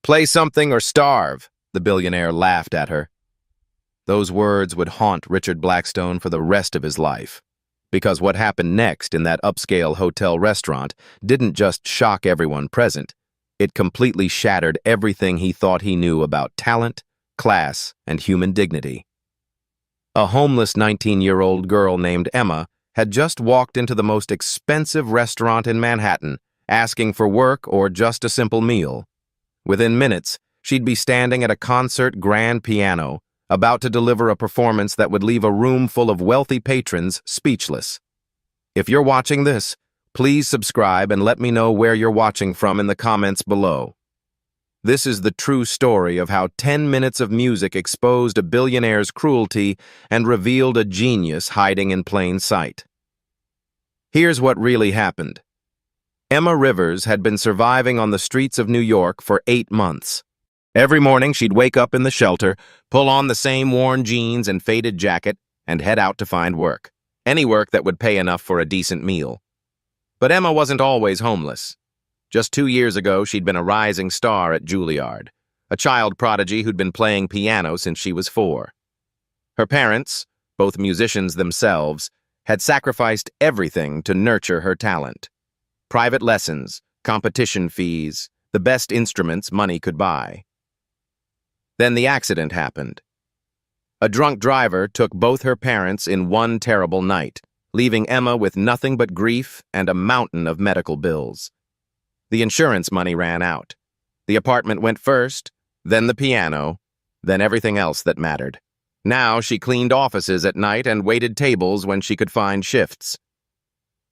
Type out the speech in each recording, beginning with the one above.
Play something or starve, the billionaire laughed at her. Those words would haunt Richard Blackstone for the rest of his life, because what happened next in that upscale hotel restaurant didn't just shock everyone present, it completely shattered everything he thought he knew about talent, class, and human dignity. A homeless 19-year-old girl named Emma had just walked into the most expensive restaurant in Manhattan, asking for work or just a simple meal. Within minutes, she'd be standing at a concert grand piano, about to deliver a performance that would leave a room full of wealthy patrons speechless. If you're watching this, please subscribe and let me know where you're watching from in the comments below. This is the true story of how 10 minutes of music exposed a billionaire's cruelty and revealed a genius hiding in plain sight. Here's what really happened. Emma Rivers had been surviving on the streets of New York for 8 months. Every morning she'd wake up in the shelter, pull on the same worn jeans and faded jacket, and head out to find work. Any work that would pay enough for a decent meal. But Emma wasn't always homeless. Just 2 years ago, she'd been a rising star at Juilliard, a child prodigy who'd been playing piano since she was 4. Her parents, both musicians themselves, had sacrificed everything to nurture her talent. Private lessons, competition fees, the best instruments money could buy. Then the accident happened. A drunk driver took both her parents in one terrible night, leaving Emma with nothing but grief and a mountain of medical bills. The insurance money ran out. The apartment went first, then the piano, then everything else that mattered. Now she cleaned offices at night and waited tables when she could find shifts.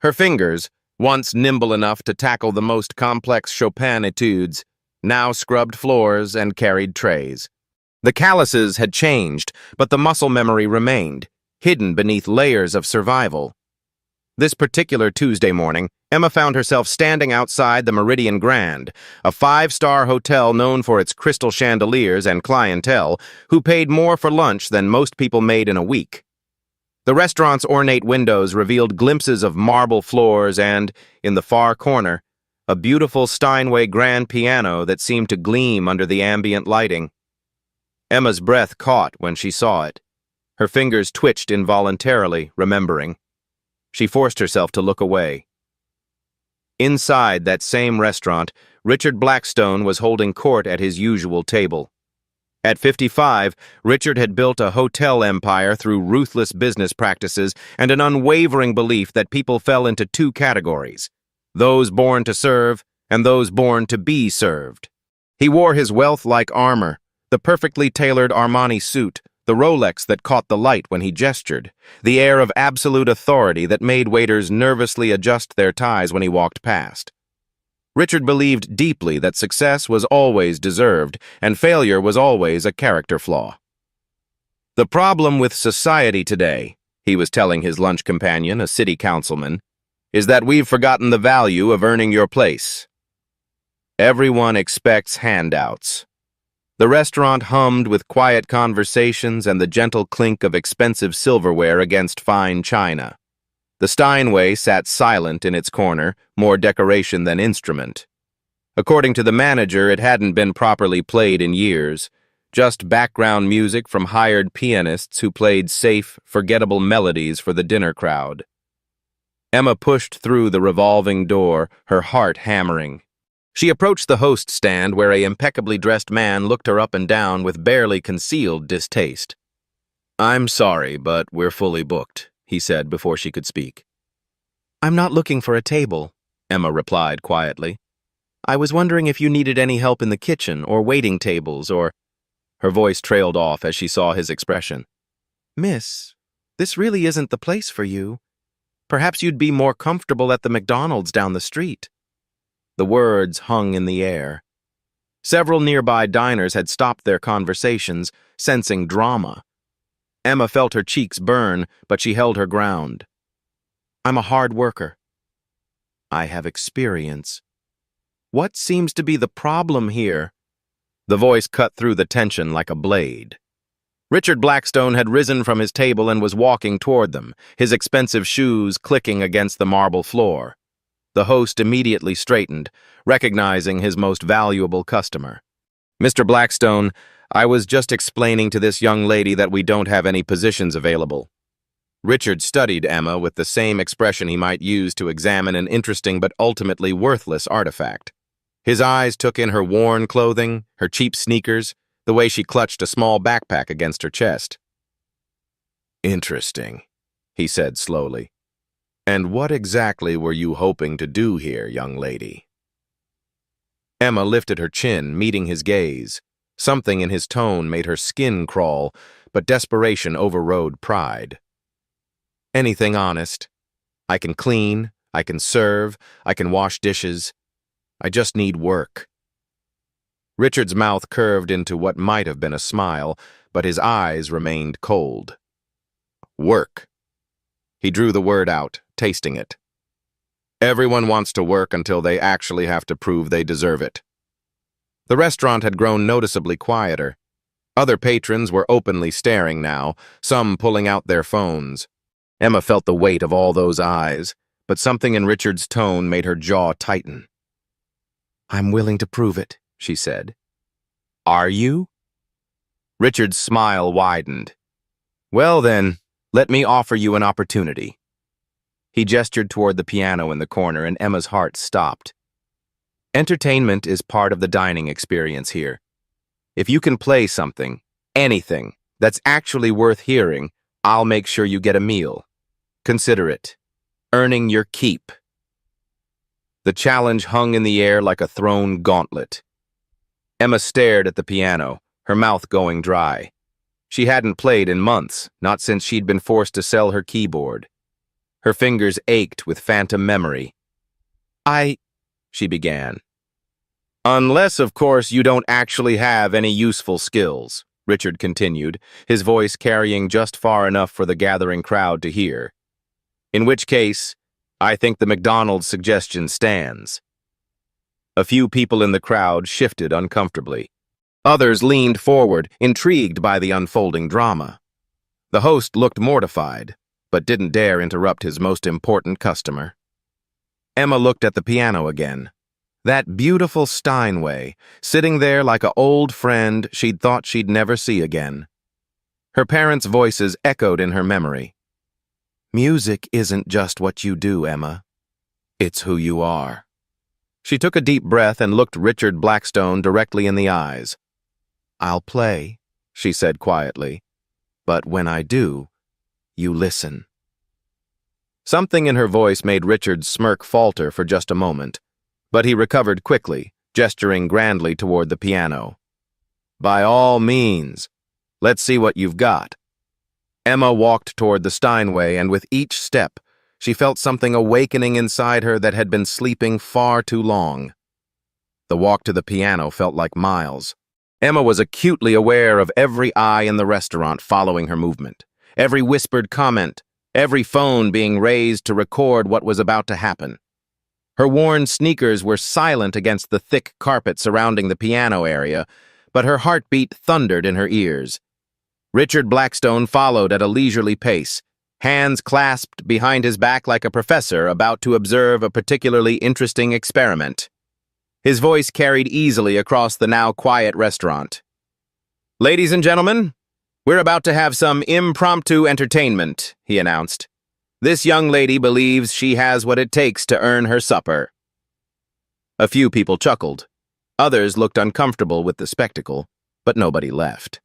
Her fingers, once nimble enough to tackle the most complex Chopin etudes, now scrubbed floors and carried trays. The calluses had changed, but the muscle memory remained, hidden beneath layers of survival. This particular Tuesday morning, Emma found herself standing outside the Meridian Grand, a 5-star hotel known for its crystal chandeliers and clientele, who paid more for lunch than most people made in a week. The restaurant's ornate windows revealed glimpses of marble floors and, in the far corner, a beautiful Steinway grand piano that seemed to gleam under the ambient lighting. Emma's breath caught when she saw it. Her fingers twitched involuntarily, remembering. She forced herself to look away. Inside that same restaurant, Richard Blackstone was holding court at his usual table. At 55, Richard had built a hotel empire through ruthless business practices and an unwavering belief that people fell into 2 categories, those born to serve and those born to be served. He wore his wealth like armor, the perfectly tailored Armani suit, the Rolex that caught the light when he gestured, the air of absolute authority that made waiters nervously adjust their ties when he walked past. Richard believed deeply that success was always deserved, and failure was always a character flaw. The problem with society today, he was telling his lunch companion, a city councilman, is that we've forgotten the value of earning your place. Everyone expects handouts. The restaurant hummed with quiet conversations and the gentle clink of expensive silverware against fine china. The Steinway sat silent in its corner, more decoration than instrument. According to the manager, it hadn't been properly played in years, just background music from hired pianists who played safe, forgettable melodies for the dinner crowd. Emma pushed through the revolving door, her heart hammering. She approached the host stand where an impeccably dressed man looked her up and down with barely concealed distaste. "I'm sorry, but we're fully booked," he said before she could speak. "I'm not looking for a table," Emma replied quietly. "I was wondering if you needed any help in the kitchen or waiting tables or—" Her voice trailed off as she saw his expression. "Miss, this really isn't the place for you. Perhaps you'd be more comfortable at the McDonald's down the street." The words hung in the air. Several nearby diners had stopped their conversations, sensing drama. Emma felt her cheeks burn, but she held her ground. "I'm a hard worker. I have experience. What seems to be the problem here?" The voice cut through the tension like a blade. Richard Blackstone had risen from his table and was walking toward them, his expensive shoes clicking against the marble floor. The host immediately straightened, recognizing his most valuable customer. Mr. Blackstone, I was just explaining to this young lady that we don't have any positions available. Richard studied Emma with the same expression he might use to examine an interesting but ultimately worthless artifact. His eyes took in her worn clothing, her cheap sneakers, the way she clutched a small backpack against her chest. Interesting, he said slowly. And what exactly were you hoping to do here, young lady? Emma lifted her chin, meeting his gaze. Something in his tone made her skin crawl, but desperation overrode pride. Anything honest. I can clean, I can serve, I can wash dishes. I just need work. Richard's mouth curved into what might have been a smile, but his eyes remained cold. Work. He drew the word out, tasting it. Everyone wants to work until they actually have to prove they deserve it. The restaurant had grown noticeably quieter. Other patrons were openly staring now, some pulling out their phones. Emma felt the weight of all those eyes, but something in Richard's tone made her jaw tighten. I'm willing to prove it, she said. Are you? Richard's smile widened. Well then, let me offer you an opportunity. He gestured toward the piano in the corner, and Emma's heart stopped. Entertainment is part of the dining experience here. If you can play something, anything, that's actually worth hearing, I'll make sure you get a meal. Consider it. Earning your keep. The challenge hung in the air like a thrown gauntlet. Emma stared at the piano, her mouth going dry. She hadn't played in months, not since she'd been forced to sell her keyboard. Her fingers ached with phantom memory. She began. Unless, of course, you don't actually have any useful skills, Richard continued, his voice carrying just far enough for the gathering crowd to hear. In which case, I think the McDonald's suggestion stands. A few people in the crowd shifted uncomfortably. Others leaned forward, intrigued by the unfolding drama. The host looked mortified, but didn't dare interrupt his most important customer. Emma looked at the piano again. That beautiful Steinway, sitting there like an old friend she'd thought she'd never see again. Her parents' voices echoed in her memory. Music isn't just what you do, Emma. It's who you are. She took a deep breath and looked Richard Blackstone directly in the eyes. I'll play, she said quietly. But when I do, you listen. Something in her voice made Richard's smirk falter for just a moment, but he recovered quickly, gesturing grandly toward the piano. By all means, let's see what you've got. Emma walked toward the Steinway, and with each step, she felt something awakening inside her that had been sleeping far too long. The walk to the piano felt like miles. Emma was acutely aware of every eye in the restaurant following her movement, every whispered comment, every phone being raised to record what was about to happen. Her worn sneakers were silent against the thick carpet surrounding the piano area, but her heartbeat thundered in her ears. Richard Blackstone followed at a leisurely pace, hands clasped behind his back like a professor about to observe a particularly interesting experiment. His voice carried easily across the now quiet restaurant. Ladies and gentlemen, we're about to have some impromptu entertainment, he announced. This young lady believes she has what it takes to earn her supper. A few people chuckled. Others looked uncomfortable with the spectacle, but nobody left.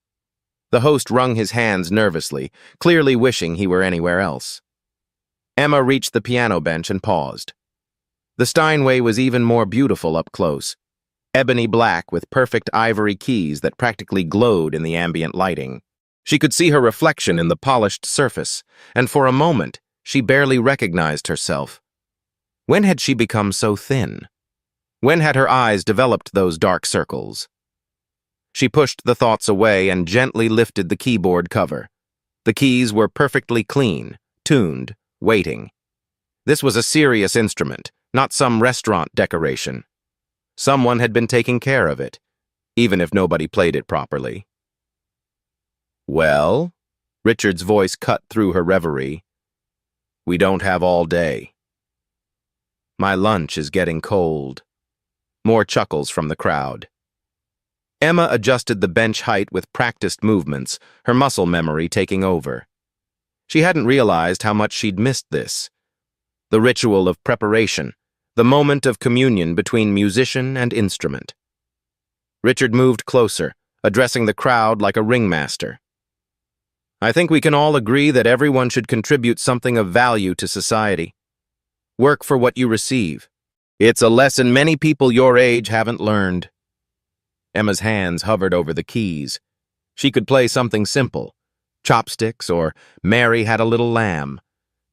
The host wrung his hands nervously, clearly wishing he were anywhere else. Emma reached the piano bench and paused. The Steinway was even more beautiful up close, ebony black with perfect ivory keys that practically glowed in the ambient lighting. She could see her reflection in the polished surface, and for a moment, she barely recognized herself. When had she become so thin? When had her eyes developed those dark circles? She pushed the thoughts away and gently lifted the keyboard cover. The keys were perfectly clean, tuned, waiting. This was a serious instrument, not some restaurant decoration. Someone had been taking care of it, even if nobody played it properly. Well, Richard's voice cut through her reverie. We don't have all day. My lunch is getting cold. More chuckles from the crowd. Emma adjusted the bench height with practiced movements, her muscle memory taking over. She hadn't realized how much she'd missed this. The ritual of preparation, the moment of communion between musician and instrument. Richard moved closer, addressing the crowd like a ringmaster. I think we can all agree that everyone should contribute something of value to society. Work for what you receive. It's a lesson many people your age haven't learned. Emma's hands hovered over the keys. She could play something simple, chopsticks or Mary Had a Little Lamb.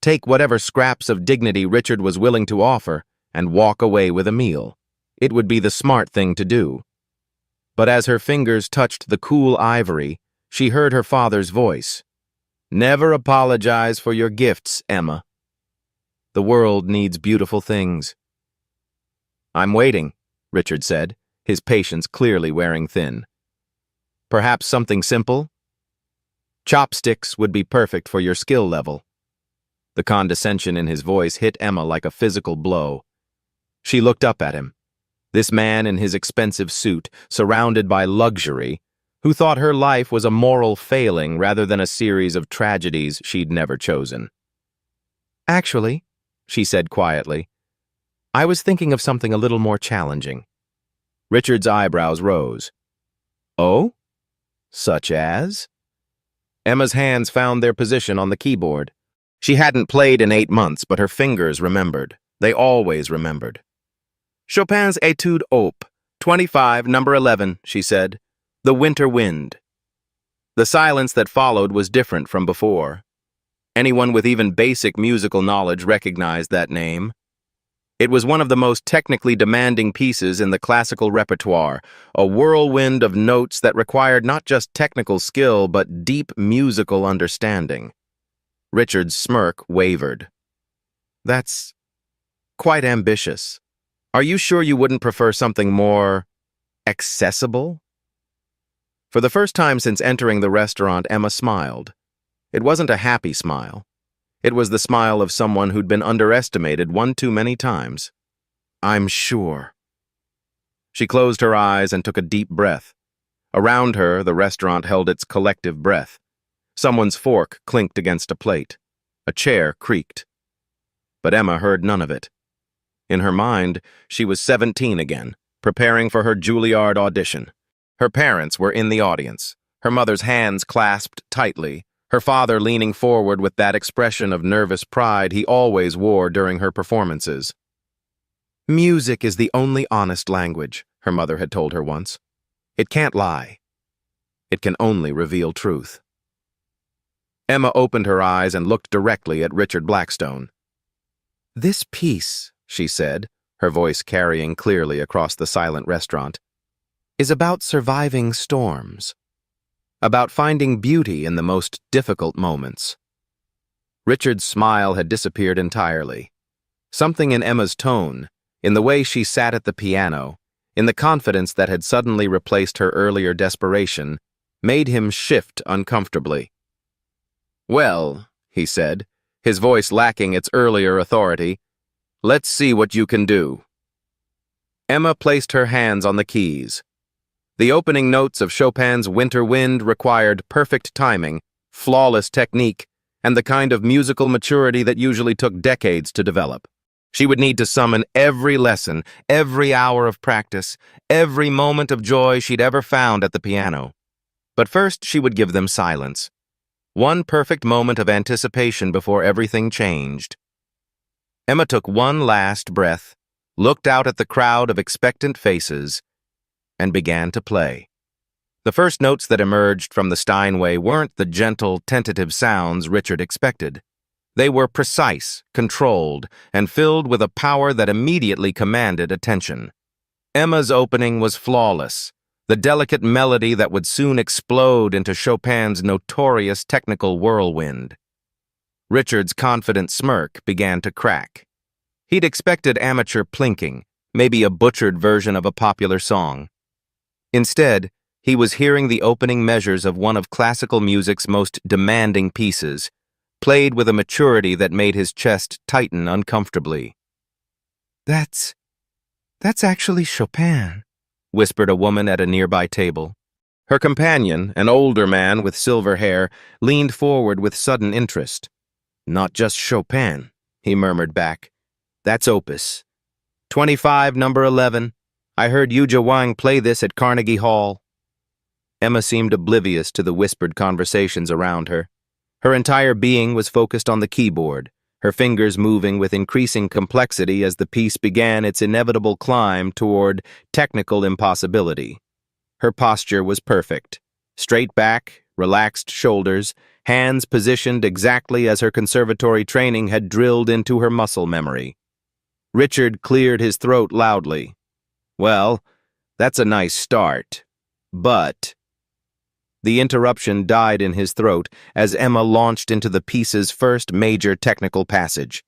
Take whatever scraps of dignity Richard was willing to offer and walk away with a meal. It would be the smart thing to do. But as her fingers touched the cool ivory, she heard her father's voice. Never apologize for your gifts, Emma. The world needs beautiful things. I'm waiting, Richard said, his patience clearly wearing thin. Perhaps something simple? Chopsticks would be perfect for your skill level. The condescension in his voice hit Emma like a physical blow. She looked up at him. This man in his expensive suit, surrounded by luxury, who thought her life was a moral failing rather than a series of tragedies she'd never chosen. Actually, she said quietly, I was thinking of something a little more challenging. Richard's eyebrows rose. Oh? Such as? Emma's hands found their position on the keyboard. She hadn't played in 8 months, but her fingers remembered. They always remembered. Chopin's Étude Op. 25, number 11, she said. The Winter Wind. The silence that followed was different from before. Anyone with even basic musical knowledge recognized that name. It was one of the most technically demanding pieces in the classical repertoire, a whirlwind of notes that required not just technical skill but deep musical understanding. Richard's smirk wavered. That's quite ambitious. Are you sure you wouldn't prefer something more accessible? For the first time since entering the restaurant, Emma smiled. It wasn't a happy smile. It was the smile of someone who'd been underestimated one too many times. I'm sure. She closed her eyes and took a deep breath. Around her, the restaurant held its collective breath. Someone's fork clinked against a plate. A chair creaked. But Emma heard none of it. In her mind, she was 17 again, preparing for her Juilliard audition. Her parents were in the audience, her mother's hands clasped tightly, her father leaning forward with that expression of nervous pride he always wore during her performances. Music is the only honest language, her mother had told her once. It can't lie. It can only reveal truth. Emma opened her eyes and looked directly at Richard Blackstone. This piece, she said, her voice carrying clearly across the silent restaurant, is about surviving storms, about finding beauty in the most difficult moments. Richard's smile had disappeared entirely. Something in Emma's tone, in the way she sat at the piano, in the confidence that had suddenly replaced her earlier desperation, made him shift uncomfortably. Well, he said, his voice lacking its earlier authority, let's see what you can do. Emma placed her hands on the keys. The opening notes of Chopin's Winter Wind required perfect timing, flawless technique, and the kind of musical maturity that usually took decades to develop. She would need to summon every lesson, every hour of practice, every moment of joy she'd ever found at the piano. But first, she would give them silence. One perfect moment of anticipation before everything changed. Emma took one last breath, looked out at the crowd of expectant faces, and began to play. The first notes that emerged from the Steinway weren't the gentle, tentative sounds Richard expected. They were precise, controlled, and filled with a power that immediately commanded attention. Emma's opening was flawless, the delicate melody that would soon explode into Chopin's notorious technical whirlwind. Richard's confident smirk began to crack. He'd expected amateur plinking, maybe a butchered version of a popular song. Instead, he was hearing the opening measures of one of classical music's most demanding pieces, played with a maturity that made his chest tighten uncomfortably. That's actually Chopin, whispered a woman at a nearby table. Her companion, an older man with silver hair, leaned forward with sudden interest. "Not just Chopin," he murmured back. "That's Opus. 25, number 11. I heard Yuja Wang play this at Carnegie Hall." Emma seemed oblivious to the whispered conversations around her. Her entire being was focused on the keyboard, her fingers moving with increasing complexity as the piece began its inevitable climb toward technical impossibility. Her posture was perfect. Straight back, relaxed shoulders, hands positioned exactly as her conservatory training had drilled into her muscle memory. Richard cleared his throat loudly. "Well, that's a nice start, but—" The interruption died in his throat as Emma launched into the piece's first major technical passage.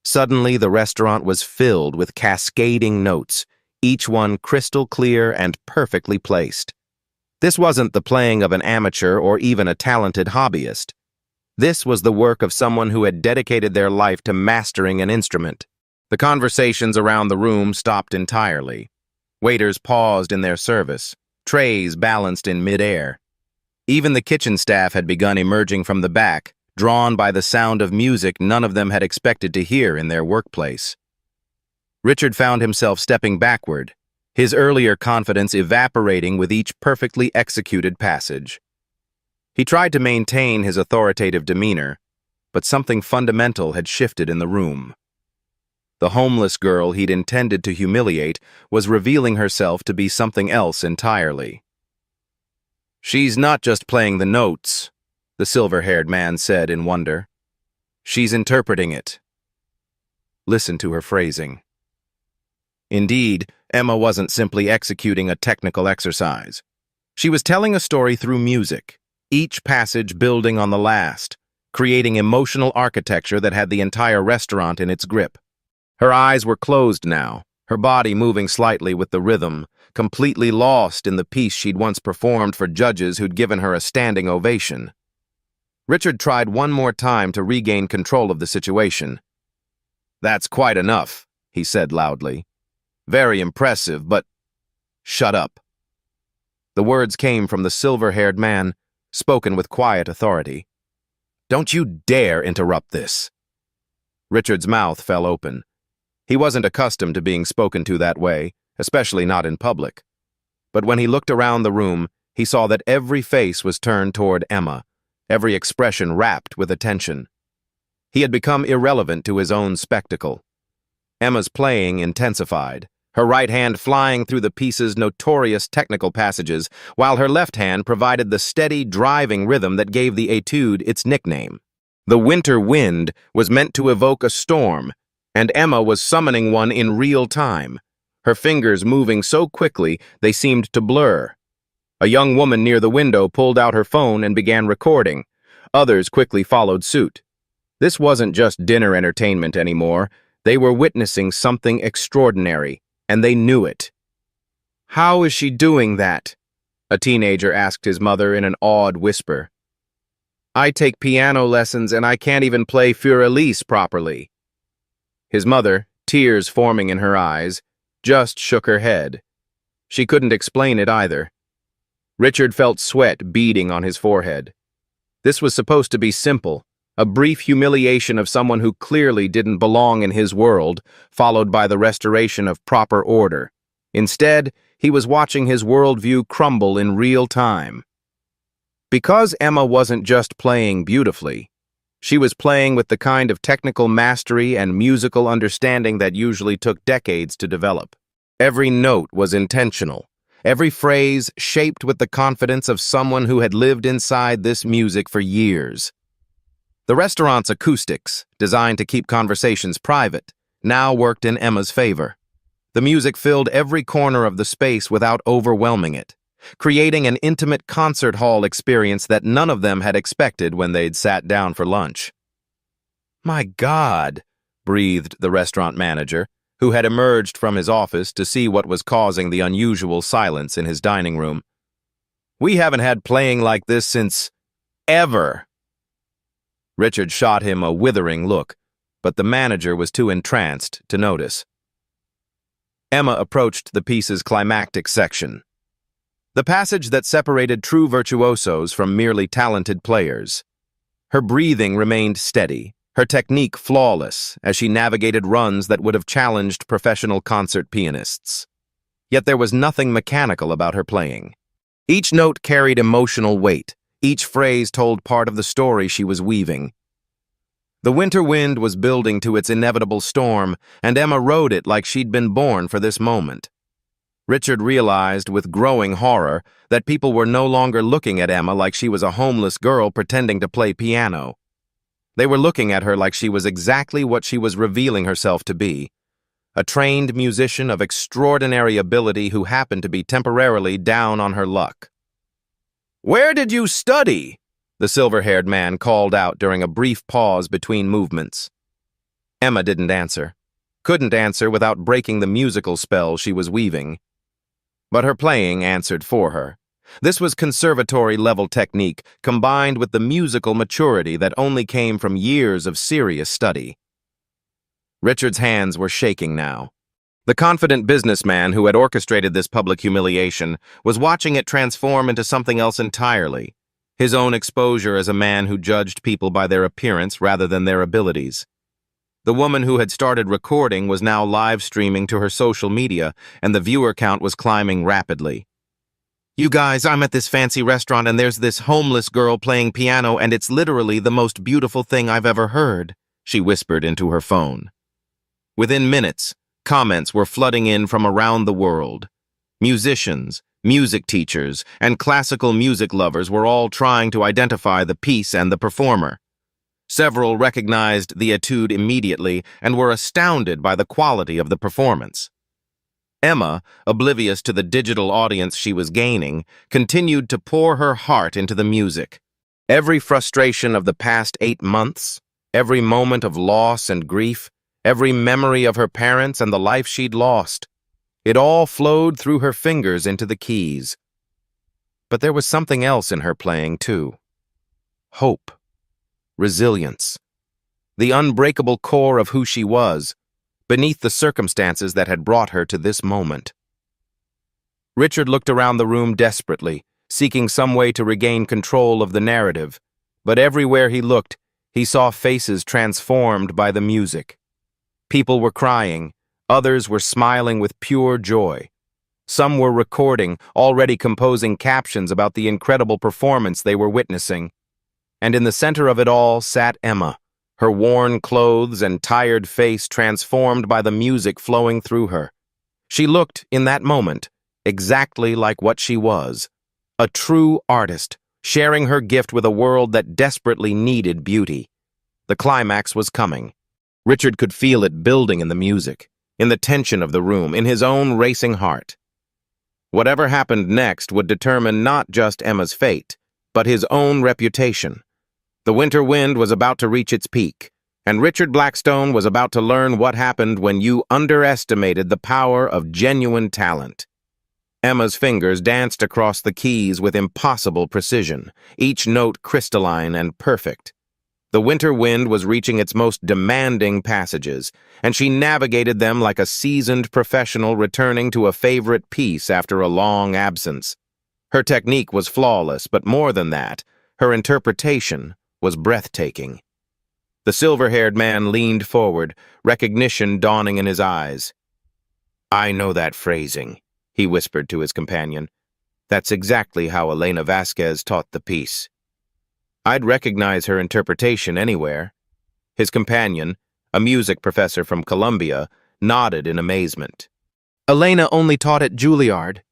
Suddenly, the restaurant was filled with cascading notes, each one crystal clear and perfectly placed. This wasn't the playing of an amateur or even a talented hobbyist. This was the work of someone who had dedicated their life to mastering an instrument. The conversations around the room stopped entirely. Waiters paused in their service, trays balanced in midair. Even the kitchen staff had begun emerging from the back, drawn by the sound of music none of them had expected to hear in their workplace. Richard found himself stepping backward, his earlier confidence evaporating with each perfectly executed passage. He tried to maintain his authoritative demeanor, but something fundamental had shifted in the room. The homeless girl he'd intended to humiliate was revealing herself to be something else entirely. "She's not just playing the notes," the silver-haired man said in wonder. "She's interpreting it." Listen to her phrasing. Indeed, Emma wasn't simply executing a technical exercise. She was telling a story through music, each passage building on the last, creating emotional architecture that had the entire restaurant in its grip. Her eyes were closed now, her body moving slightly with the rhythm, completely lost in the piece she'd once performed for judges who'd given her a standing ovation. Richard tried one more time to regain control of the situation. "That's quite enough," he said loudly. "Very impressive, but—" "Shut up." The words came from the silver-haired man, spoken with quiet authority. "Don't you dare interrupt this." Richard's mouth fell open. He wasn't accustomed to being spoken to that way, especially not in public. But when he looked around the room, he saw that every face was turned toward Emma, every expression rapt with attention. He had become irrelevant to his own spectacle. Emma's playing intensified, her right hand flying through the piece's notorious technical passages, while her left hand provided the steady, driving rhythm that gave the etude its nickname. The winter wind was meant to evoke a storm, and Emma was summoning one in real time, her fingers moving so quickly they seemed to blur. A young woman near the window pulled out her phone and began recording. Others quickly followed suit. This wasn't just dinner entertainment anymore. They were witnessing something extraordinary, and they knew it. "How is she doing that?" a teenager asked his mother in an awed whisper. "I take piano lessons and I can't even play Für Elise properly." His mother, tears forming in her eyes, just shook her head. She couldn't explain it either. Richard felt sweat beading on his forehead. This was supposed to be simple, a brief humiliation of someone who clearly didn't belong in his world, followed by the restoration of proper order. Instead, he was watching his worldview crumble in real time. Because Emma wasn't just playing beautifully, she was playing with the kind of technical mastery and musical understanding that usually took decades to develop. Every note was intentional, every phrase shaped with the confidence of someone who had lived inside this music for years. The restaurant's acoustics, designed to keep conversations private, now worked in Emma's favor. The music filled every corner of the space without overwhelming it, creating an intimate concert hall experience that none of them had expected when they'd sat down for lunch. "My God," breathed the restaurant manager, who had emerged from his office to see what was causing the unusual silence in his dining room. "We haven't had playing like this since ever." Richard shot him a withering look, but the manager was too entranced to notice. Emma approached the piece's climactic section, the passage that separated true virtuosos from merely talented players. Her breathing remained steady, her technique flawless as she navigated runs that would have challenged professional concert pianists. Yet there was nothing mechanical about her playing. Each note carried emotional weight, each phrase told part of the story she was weaving. The winter wind was building to its inevitable storm, and Emma rode it like she'd been born for this moment. Richard realized with growing horror that people were no longer looking at Emma like she was a homeless girl pretending to play piano. They were looking at her like she was exactly what she was revealing herself to be, a trained musician of extraordinary ability who happened to be temporarily down on her luck. "Where did you study?" the silver-haired man called out during a brief pause between movements. Emma didn't answer. Couldn't answer without breaking the musical spell she was weaving. But her playing answered for her. This was conservatory-level technique combined with the musical maturity that only came from years of serious study. Richard's hands were shaking now. The confident businessman who had orchestrated this public humiliation was watching it transform into something else entirely, his own exposure as a man who judged people by their appearance rather than their abilities. The woman who had started recording was now live streaming to her social media, and the viewer count was climbing rapidly. "You guys, I'm at this fancy restaurant and there's this homeless girl playing piano and it's literally the most beautiful thing I've ever heard," she whispered into her phone. Within minutes, comments were flooding in from around the world. Musicians, music teachers, and classical music lovers were all trying to identify the piece and the performer. Several recognized the etude immediately and were astounded by the quality of the performance. Emma, oblivious to the digital audience she was gaining, continued to pour her heart into the music. Every frustration of the past 8 months, every moment of loss and grief, every memory of her parents and the life she'd lost, it all flowed through her fingers into the keys. But there was something else in her playing, too. Hope. Resilience. The unbreakable core of who she was, beneath the circumstances that had brought her to this moment. Richard looked around the room desperately, seeking some way to regain control of the narrative, but everywhere he looked, he saw faces transformed by the music. People were crying, others were smiling with pure joy. Some were recording, already composing captions about the incredible performance they were witnessing. And in the center of it all sat Emma, her worn clothes and tired face transformed by the music flowing through her. She looked, in that moment, exactly like what she was, a true artist, sharing her gift with a world that desperately needed beauty. The climax was coming. Richard could feel it building in the music, in the tension of the room, in his own racing heart. Whatever happened next would determine not just Emma's fate, but his own reputation. The winter wind was about to reach its peak, and Richard Blackstone was about to learn what happened when you underestimated the power of genuine talent. Emma's fingers danced across the keys with impossible precision, each note crystalline and perfect. The winter wind was reaching its most demanding passages, and she navigated them like a seasoned professional returning to a favorite piece after a long absence. Her technique was flawless, but more than that, her interpretation was breathtaking. The silver-haired man leaned forward, recognition dawning in his eyes. "I know that phrasing," he whispered to his companion. "That's exactly how Elena Vasquez taught the piece." "I'd recognize her interpretation anywhere." His companion, a music professor from Columbia, nodded in amazement. "Elena only taught at Juilliard.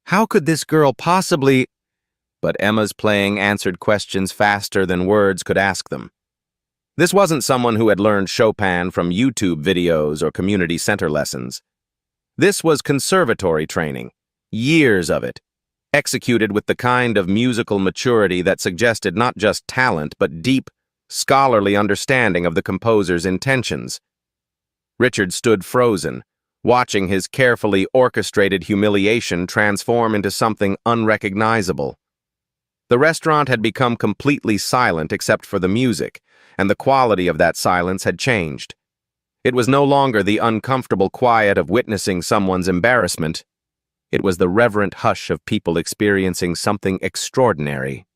How could this girl possibly—" But Emma's playing answered questions faster than words could ask them. This wasn't someone who had learned Chopin from YouTube videos or community center lessons. This was conservatory training, years of it, executed with the kind of musical maturity that suggested not just talent but deep, scholarly understanding of the composer's intentions. Richard stood frozen, watching his carefully orchestrated humiliation transform into something unrecognizable. The restaurant had become completely silent except for the music, and the quality of that silence had changed. It was no longer the uncomfortable quiet of witnessing someone's embarrassment. It was the reverent hush of people experiencing something extraordinary.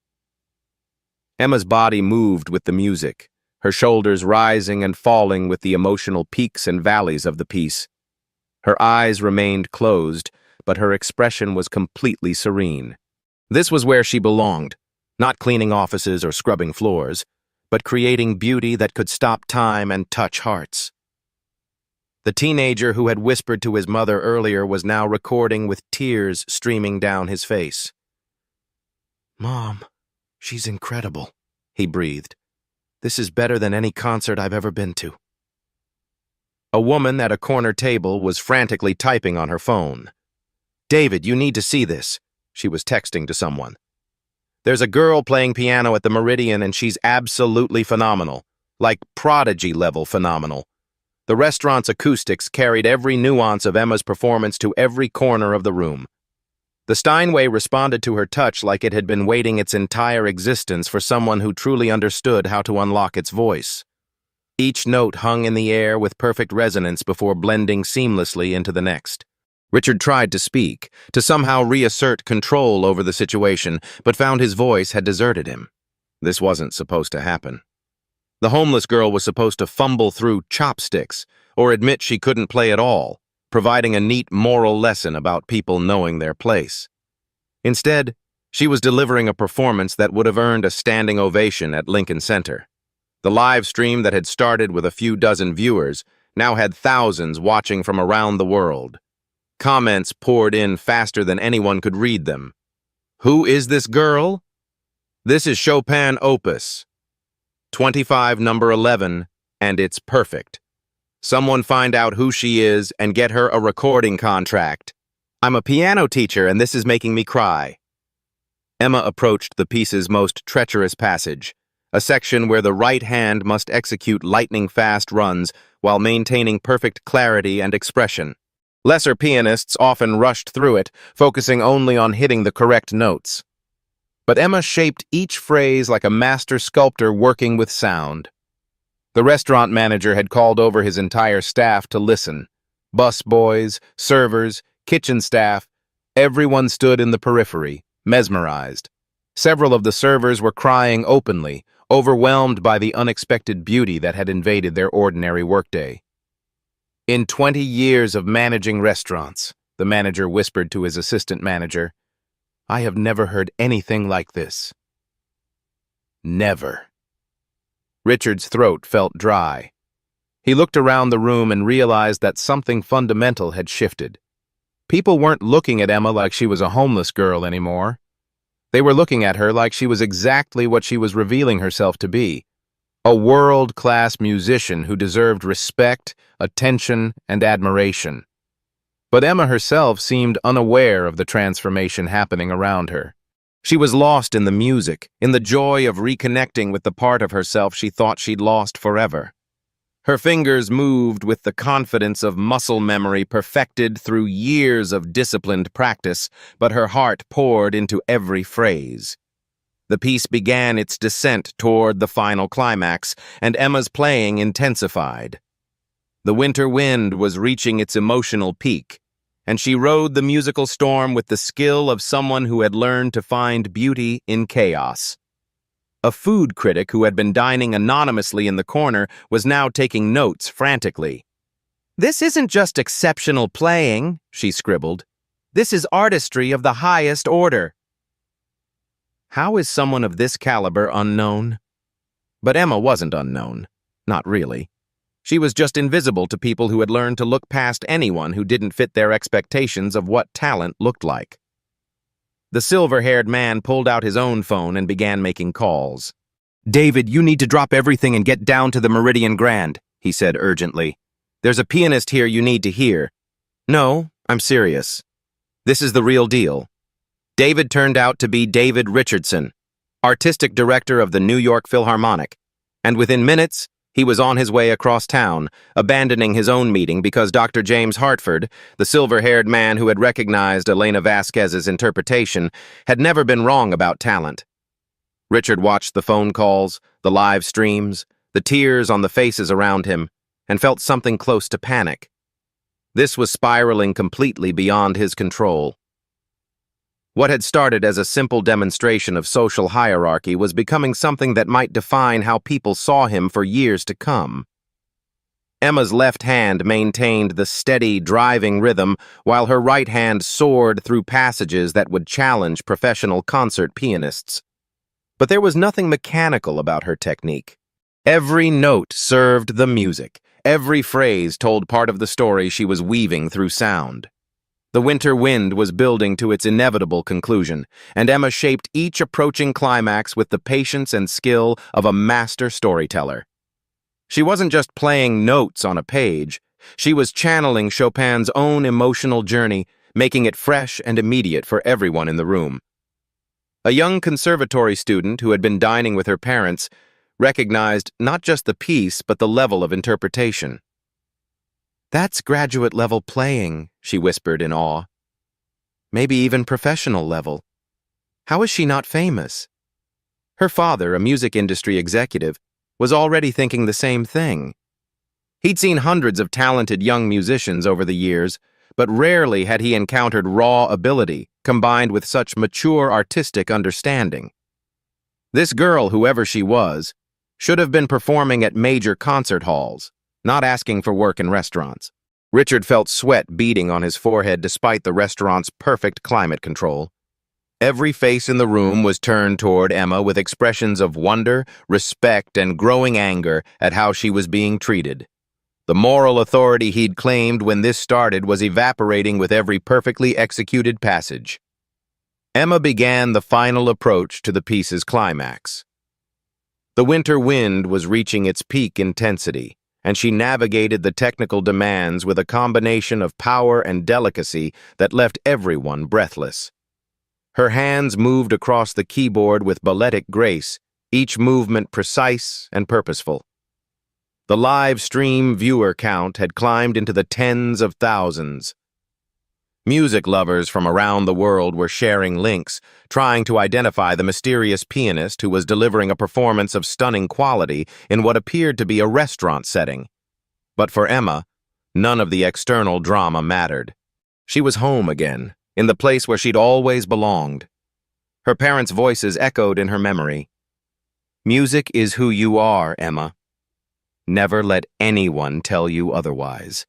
Emma's body moved with the music, her shoulders rising and falling with the emotional peaks and valleys of the piece. Her eyes remained closed, but her expression was completely serene. This was where she belonged, not cleaning offices or scrubbing floors, but creating beauty that could stop time and touch hearts. The teenager who had whispered to his mother earlier was now recording with tears streaming down his face. "Mom, she's incredible," he breathed. "This is better than any concert I've ever been to." A woman at a corner table was frantically typing on her phone. "David, you need to see this," she was texting to someone. "There's a girl playing piano at the Meridian and she's absolutely phenomenal, like PRODIGY-level phenomenal. The restaurant's acoustics carried every nuance of Emma's performance to every corner of the room. The Steinway responded to her touch like it had been waiting its entire existence for someone who truly understood how to unlock its voice. Each note hung in the air with perfect resonance before blending seamlessly into the next. Richard tried to speak, to somehow reassert control over the situation, but found his voice had deserted him. This wasn't supposed to happen. The homeless girl was supposed to fumble through chopsticks or admit she couldn't play at all, providing a neat moral lesson about people knowing their place. Instead, she was delivering a performance that would have earned a standing ovation at Lincoln Center. The live stream that had started with a few dozen viewers now had thousands watching from around the world. Comments poured in faster than anyone could read them. "Who is this girl? This is Chopin Opus 25 number 11, and it's perfect. Someone find out who she is and get her a recording contract. I'm a piano teacher and this is making me cry." Emma approached the piece's most treacherous passage, a section where the right hand must execute lightning-fast runs while maintaining perfect clarity and expression. Lesser pianists often rushed through it, focusing only on hitting the correct notes. But Emma shaped each phrase like a master sculptor working with sound. The restaurant manager had called over his entire staff to listen. Bus boys, servers, kitchen staff, everyone stood in the periphery, mesmerized. Several of the servers were crying openly, overwhelmed by the unexpected beauty that had invaded their ordinary workday. "In 20 years of managing restaurants," the manager whispered to his assistant manager, "I have never heard anything like this. Never." Richard's throat felt dry. He looked around the room and realized that something fundamental had shifted. People weren't looking at Emma like she was a homeless girl anymore. They were looking at her like she was exactly what she was revealing herself to be, a world-class musician who deserved respect, attention, and admiration. But Emma herself seemed unaware of the transformation happening around her. She was lost in the music, in the joy of reconnecting with the part of herself she thought she'd lost forever. Her fingers moved with the confidence of muscle memory perfected through years of disciplined practice, but her heart poured into every phrase. The piece began its descent toward the final climax, and Emma's playing intensified. The winter wind was reaching its emotional peak, and she rode the musical storm with the skill of someone who had learned to find beauty in chaos. A food critic who had been dining anonymously in the corner was now taking notes frantically. "This isn't just exceptional playing," she scribbled. "This is artistry of the highest order." How is someone of this caliber unknown? But Emma wasn't unknown. Not really. She was just invisible to people who had learned to look past anyone who didn't fit their expectations of what talent looked like. The silver-haired man pulled out his own phone and began making calls. "David, you need to drop everything and get down to the Meridian Grand," he said urgently. "There's a pianist here you need to hear." "No, I'm serious. This is the real deal." David turned out to be David Richardson, artistic director of the New York Philharmonic, and within minutes, he was on his way across town, abandoning his own meeting because Dr. James Hartford, the silver-haired man who had recognized Elena Vasquez's interpretation, had never been wrong about talent. Richard watched the phone calls, the live streams, the tears on the faces around him, and felt something close to panic. This was spiraling completely beyond his control. What had started as a simple demonstration of social hierarchy was becoming something that might define how people saw him for years to come. Emma's left hand maintained the steady, driving rhythm, while her right hand soared through passages that would challenge professional concert pianists. But there was nothing mechanical about her technique. Every note served the music. Every phrase told part of the story she was weaving through sound. The winter wind was building to its inevitable conclusion, and Emma shaped each approaching climax with the patience and skill of a master storyteller. She wasn't just playing notes on a page, she was channeling Chopin's own emotional journey, making it fresh and immediate for everyone in the room. A young conservatory student who had been dining with her parents recognized not just the piece but the level of interpretation. "That's graduate-level playing," she whispered in awe. "Maybe even professional level. How is she not famous?" Her father, a music industry executive, was already thinking the same thing. He'd seen hundreds of talented young musicians over the years, but rarely had he encountered raw ability combined with such mature artistic understanding. This girl, whoever she was, should have been performing at major concert halls, not asking for work in restaurants. Richard felt sweat beading on his forehead despite the restaurant's perfect climate control. Every face in the room was turned toward Emma with expressions of wonder, respect, and growing anger at how she was being treated. The moral authority he'd claimed when this started was evaporating with every perfectly executed passage. Emma began the final approach to the piece's climax. The winter wind was reaching its peak intensity, and she navigated the technical demands with a combination of power and delicacy that left everyone breathless. Her hands moved across the keyboard with balletic grace, each movement precise and purposeful. The live stream viewer count had climbed into the tens of thousands. Music lovers from around the world were sharing links, trying to identify the mysterious pianist who was delivering a performance of stunning quality in what appeared to be a restaurant setting. But for Emma, none of the external drama mattered. She was home again, in the place where she'd always belonged. Her parents' voices echoed in her memory. "Music is who you are, Emma. Never let anyone tell you otherwise."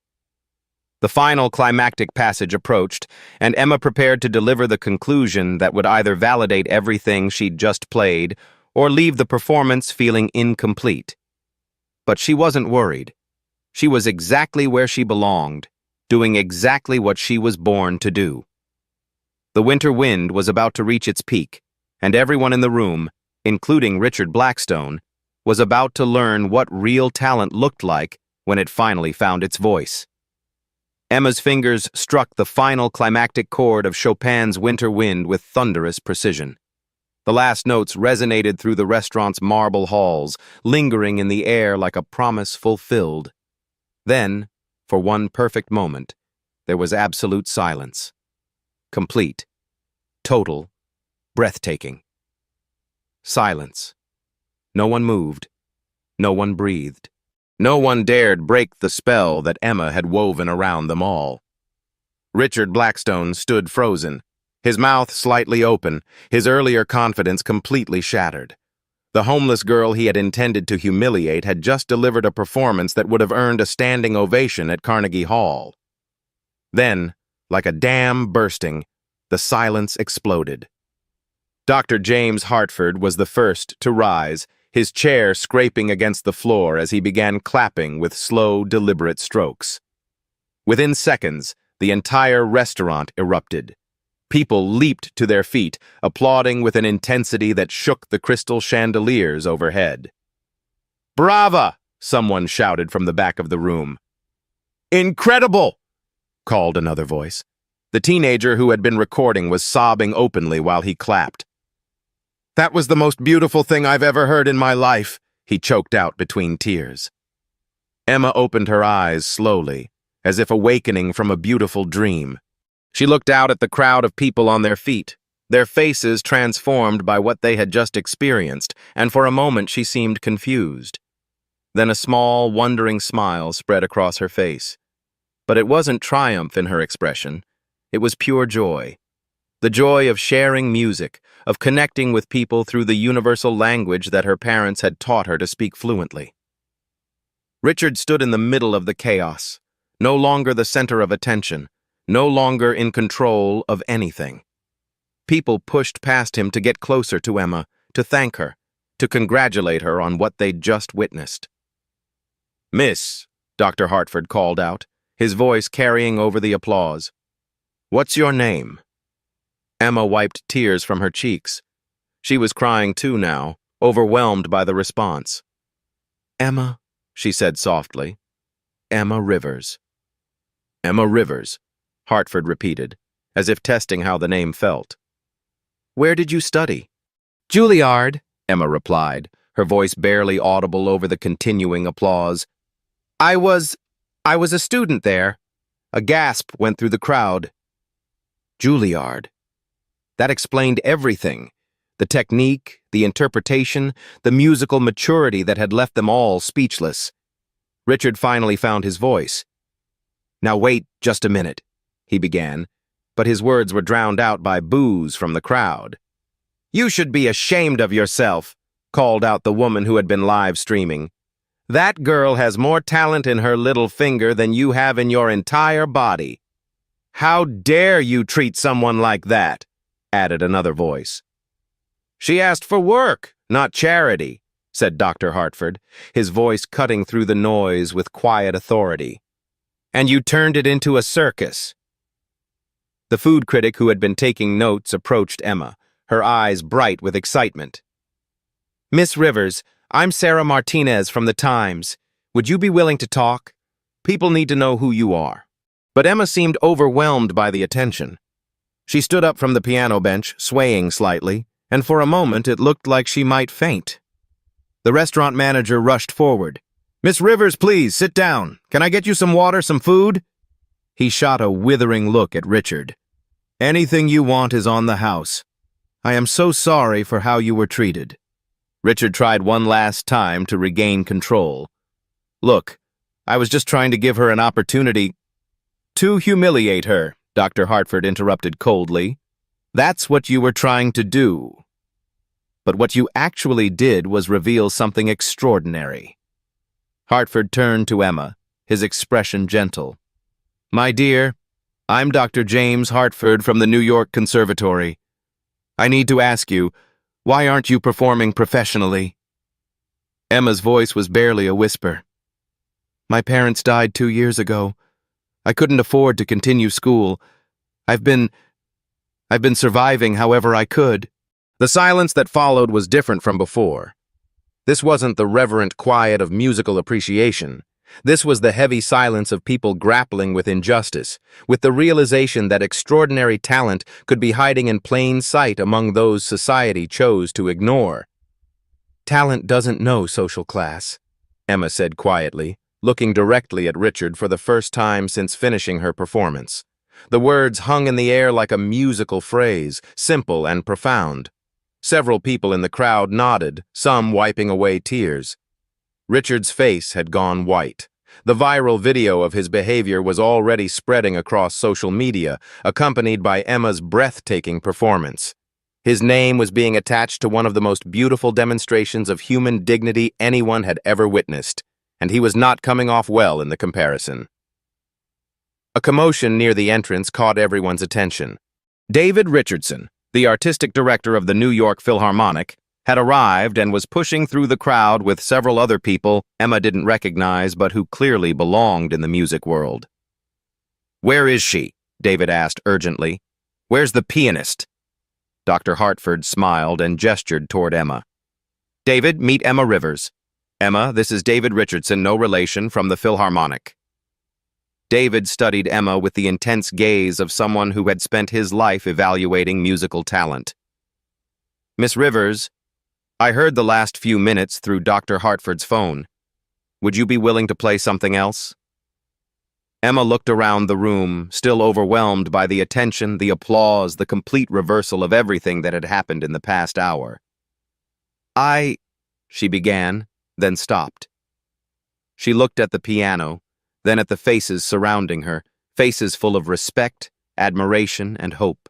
The final climactic passage approached, and Emma prepared to deliver the conclusion that would either validate everything she'd just played or leave the performance feeling incomplete. But she wasn't worried. She was exactly where she belonged, doing exactly what she was born to do. The winter wind was about to reach its peak, and everyone in the room, including Richard Blackstone, was about to learn what real talent looked like when it finally found its voice. Emma's fingers struck the final climactic chord of Chopin's Winter Wind with thunderous precision. The last notes resonated through the restaurant's marble halls, lingering in the air like a promise fulfilled. Then, for one perfect moment, there was absolute silence. Complete, total, breathtaking. Silence. No one moved. No one breathed. No one dared break the spell that Emma had woven around them all. Richard Blackstone stood frozen, his mouth slightly open, his earlier confidence completely shattered. The homeless girl he had intended to humiliate had just delivered a performance that would have earned a standing ovation at Carnegie Hall. Then, like a dam bursting, the silence exploded. Dr. James Hartford was the first to rise, his chair scraping against the floor as he began clapping with slow, deliberate strokes. Within seconds, the entire restaurant erupted. People leaped to their feet, applauding with an intensity that shook the crystal chandeliers overhead. "Brava!" someone shouted from the back of the room. "Incredible!" called another voice. The teenager who had been recording was sobbing openly while he clapped. "That was the most beautiful thing I've ever heard in my life," he choked out between tears. Emma opened her eyes slowly, as if awakening from a beautiful dream. She looked out at the crowd of people on their feet, their faces transformed by what they had just experienced, and for a moment she seemed confused. Then a small, wondering smile spread across her face. But it wasn't triumph in her expression. It was pure joy. The joy of sharing music, of connecting with people through the universal language that her parents had taught her to speak fluently. Richard stood in the middle of the chaos, no longer the center of attention, no longer in control of anything. People pushed past him to get closer to Emma, to thank her, to congratulate her on what they'd just witnessed. "Miss," Dr. Hartford called out, his voice carrying over the applause. "What's your name?" Emma wiped tears from her cheeks. She was crying too now, overwhelmed by the response. "Emma," she said softly. "Emma Rivers." "Emma Rivers," Hartford repeated, as if testing how the name felt. "Where did you study?" "Juilliard," Emma replied, her voice barely audible over the continuing applause. I was a student there." A gasp went through the crowd. Juilliard. That explained everything. The technique, the interpretation, the musical maturity that had left them all speechless. Richard finally found his voice. "Now wait just a minute," he began, but his words were drowned out by boos from the crowd. "You should be ashamed of yourself," called out the woman who had been live streaming. "That girl has more talent in her little finger than you have in your entire body." "How dare you treat someone like that?" added another voice. "She asked for work, not charity," said Dr. Hartford, his voice cutting through the noise with quiet authority. "And you turned it into a circus." The food critic who had been taking notes approached Emma, her eyes bright with excitement. "Miss Rivers, I'm Sarah Martinez from the Times. Would you be willing to talk? People need to know who you are." But Emma seemed overwhelmed by the attention. She stood up from the piano bench, swaying slightly, and for a moment it looked like she might faint. The restaurant manager rushed forward. "Miss Rivers, please, sit down. Can I get you some water, some food?" He shot a withering look at Richard. "Anything you want is on the house. I am so sorry for how you were treated." Richard tried one last time to regain control. "Look, I was just trying to give her an opportunity to humiliate her," Dr. Hartford interrupted coldly. "That's what you were trying to do. But what you actually did was reveal something extraordinary." Hartford turned to Emma, his expression gentle. "My dear, I'm Dr. James Hartford from the New York Conservatory. I need to ask you, why aren't you performing professionally?" Emma's voice was barely a whisper. "My parents died 2 years ago. I couldn't afford to continue school. I've been surviving however I could." The silence that followed was different from before. This wasn't the reverent quiet of musical appreciation. This was the heavy silence of people grappling with injustice, with the realization that extraordinary talent could be hiding in plain sight among those society chose to ignore. "Talent doesn't know social class," Emma said quietly, looking directly at Richard for the first time since finishing her performance. The words hung in the air like a musical phrase, simple and profound. Several people in the crowd nodded, some wiping away tears. Richard's face had gone white. The viral video of his behavior was already spreading across social media, accompanied by Emma's breathtaking performance. His name was being attached to one of the most beautiful demonstrations of human dignity anyone had ever witnessed, and he was not coming off well in the comparison. A commotion near the entrance caught everyone's attention. David Richardson, the artistic director of the New York Philharmonic, had arrived and was pushing through the crowd with several other people Emma didn't recognize but who clearly belonged in the music world. "Where is she?" David asked urgently. "Where's the pianist?" Dr. Hartford smiled and gestured toward Emma. "David, meet Emma Rivers. Emma, this is David Richardson, no relation, from the Philharmonic." David studied Emma with the intense gaze of someone who had spent his life evaluating musical talent. "Miss Rivers, I heard the last few minutes through Dr. Hartford's phone. Would you be willing to play something else?" Emma looked around the room, still overwhelmed by the attention, the applause, the complete reversal of everything that had happened in the past hour. She began, then stopped. She looked at the piano, then at the faces surrounding her, faces full of respect, admiration, and hope.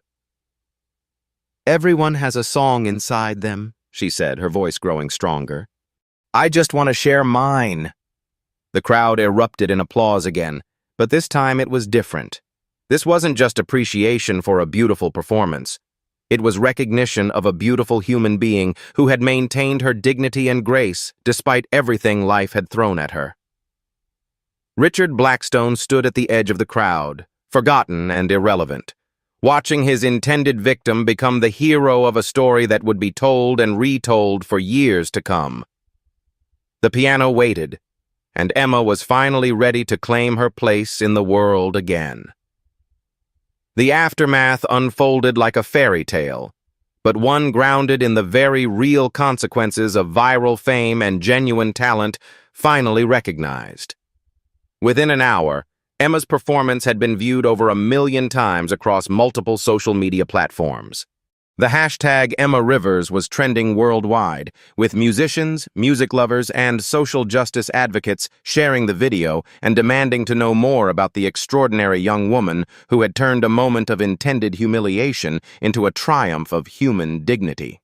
"Everyone has a song inside them," she said, her voice growing stronger. "I just want to share mine." The crowd erupted in applause again, but this time it was different. This wasn't just appreciation for a beautiful performance. It was recognition of a beautiful human being who had maintained her dignity and grace despite everything life had thrown at her. Richard Blackstone stood at the edge of the crowd, forgotten and irrelevant, watching his intended victim become the hero of a story that would be told and retold for years to come. The piano waited, and Emma was finally ready to claim her place in the world again. The aftermath unfolded like a fairy tale, but one grounded in the very real consequences of viral fame and genuine talent finally recognized. Within an hour, Emma's performance had been viewed over 1 million times across multiple social media platforms. The hashtag Emma Rivers was trending worldwide, with musicians, music lovers, and social justice advocates sharing the video and demanding to know more about the extraordinary young woman who had turned a moment of intended humiliation into a triumph of human dignity.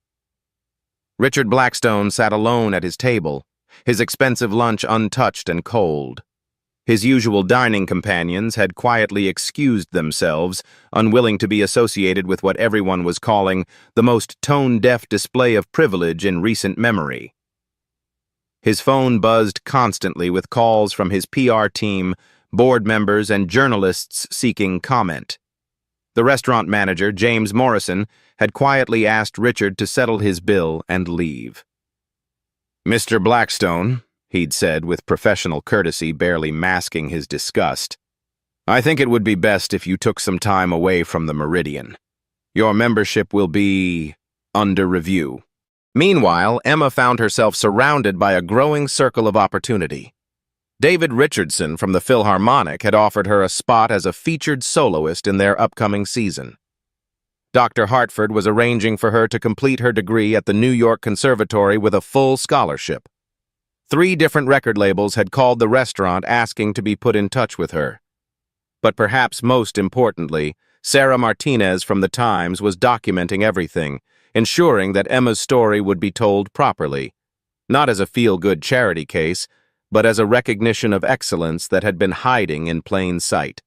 Richard Blackstone sat alone at his table, his expensive lunch untouched and cold. His usual dining companions had quietly excused themselves, unwilling to be associated with what everyone was calling the most tone-deaf display of privilege in recent memory. His phone buzzed constantly with calls from his PR team, board members, and journalists seeking comment. The restaurant manager, James Morrison, had quietly asked Richard to settle his bill and leave. "Mr. Blackstone," he'd said with professional courtesy barely masking his disgust, "I think it would be best if you took some time away from the Meridian. Your membership will be under review." Meanwhile, Emma found herself surrounded by a growing circle of opportunity. David Richardson from the Philharmonic had offered her a spot as a featured soloist in their upcoming season. Dr. Hartford was arranging for her to complete her degree at the New York Conservatory with a full scholarship. 3 different record labels had called the restaurant asking to be put in touch with her. But perhaps most importantly, Sarah Martinez from The Times was documenting everything, ensuring that Emma's story would be told properly, not as a feel-good charity case, but as a recognition of excellence that had been hiding in plain sight.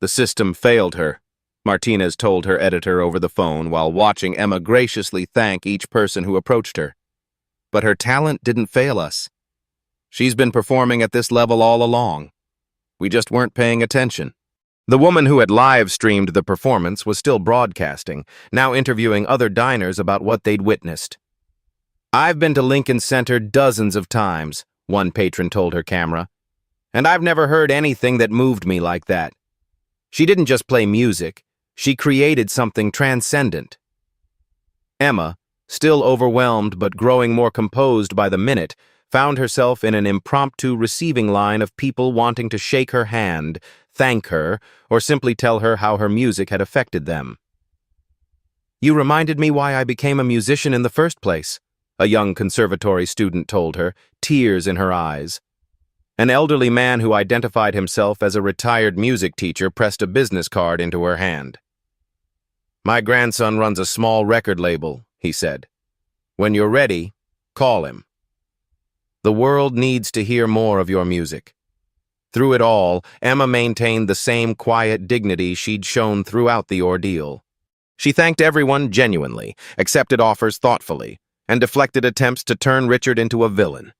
"The system failed her," Martinez told her editor over the phone while watching Emma graciously thank each person who approached her. "But her talent didn't fail us. She's been performing at this level all along. We just weren't paying attention." The woman who had live-streamed the performance was still broadcasting, now interviewing other diners about what they'd witnessed. "I've been to Lincoln Center dozens of times," one patron told her camera, "and I've never heard anything that moved me like that. She didn't just play music, she created something transcendent." Emma, still overwhelmed but growing more composed by the minute, found herself in an impromptu receiving line of people wanting to shake her hand, thank her, or simply tell her how her music had affected them. "You reminded me why I became a musician in the first place," a young conservatory student told her, tears in her eyes. An elderly man who identified himself as a retired music teacher pressed a business card into her hand. "My grandson runs a small record label," he said. "When you're ready, call him. The world needs to hear more of your music." Through it all, Emma maintained the same quiet dignity she'd shown throughout the ordeal. She thanked everyone genuinely, accepted offers thoughtfully, and deflected attempts to turn Richard into a villain.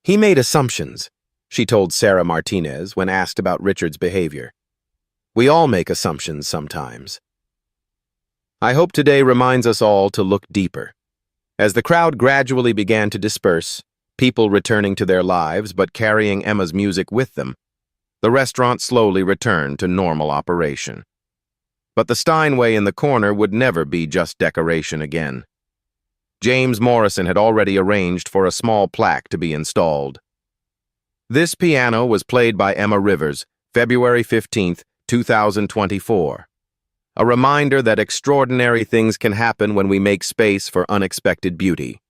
"He made assumptions," she told Sarah Martinez when asked about Richard's behavior. "We all make assumptions sometimes." I hope today reminds us all to look deeper. As the crowd gradually began to disperse, people returning to their lives but carrying Emma's music with them, the restaurant slowly returned to normal operation. But the Steinway in the corner would never be just decoration again. James Morrison had already arranged for a small plaque to be installed. "This piano was played by Emma Rivers, February 15, 2024. A reminder that extraordinary things can happen when we make space for unexpected beauty.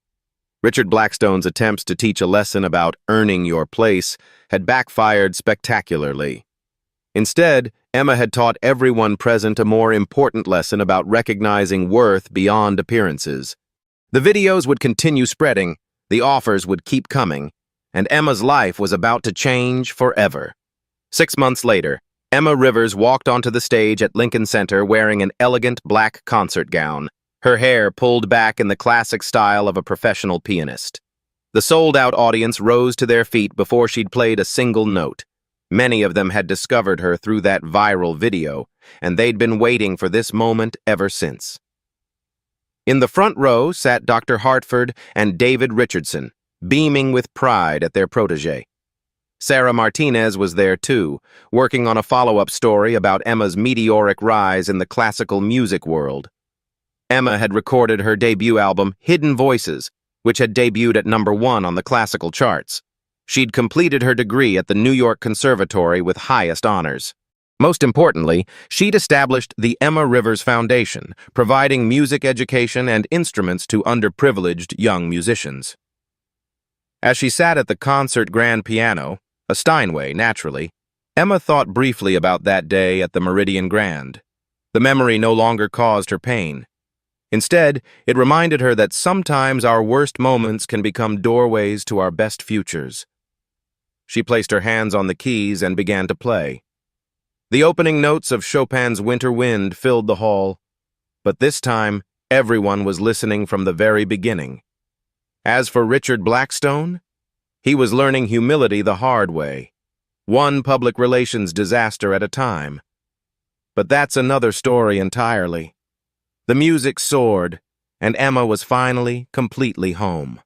Richard Blackstone's attempts to teach a lesson about earning your place had backfired spectacularly. Instead, Emma had taught everyone present a more important lesson about recognizing worth beyond appearances. The videos would continue spreading, the offers would keep coming, and Emma's life was about to change forever. 6 months later, Emma Rivers walked onto the stage at Lincoln Center wearing an elegant black concert gown, her hair pulled back in the classic style of a professional pianist. The sold-out audience rose to their feet before she'd played a single note. Many of them had discovered her through that viral video, and they'd been waiting for this moment ever since. In the front row sat Dr. Hartford and David Richardson, beaming with pride at their protege. Sarah Martinez was there too, working on a follow-up story about Emma's meteoric rise in the classical music world. Emma had recorded her debut album, Hidden Voices, which had debuted at #1 on the classical charts. She'd completed her degree at the New York Conservatory with highest honors. Most importantly, she'd established the Emma Rivers Foundation, providing music education and instruments to underprivileged young musicians. As she sat at the concert grand piano, a Steinway, naturally, Emma thought briefly about that day at the Meridian Grand. The memory no longer caused her pain. Instead, it reminded her that sometimes our worst moments can become doorways to our best futures. She placed her hands on the keys and began to play. The opening notes of Chopin's Winter Wind filled the hall, but this time everyone was listening from the very beginning. As for Richard Blackstone, he was learning humility the hard way, one public relations disaster at a time. But that's another story entirely. The music soared, and Emma was finally completely home.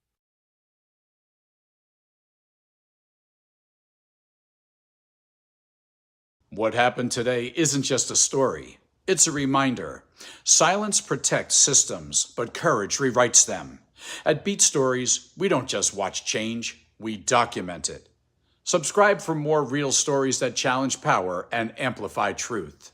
What happened today isn't just a story. It's a reminder. Silence protects systems, but courage rewrites them. At Beat Stories, we don't just watch change, we document it. Subscribe for more real stories that challenge power and amplify truth.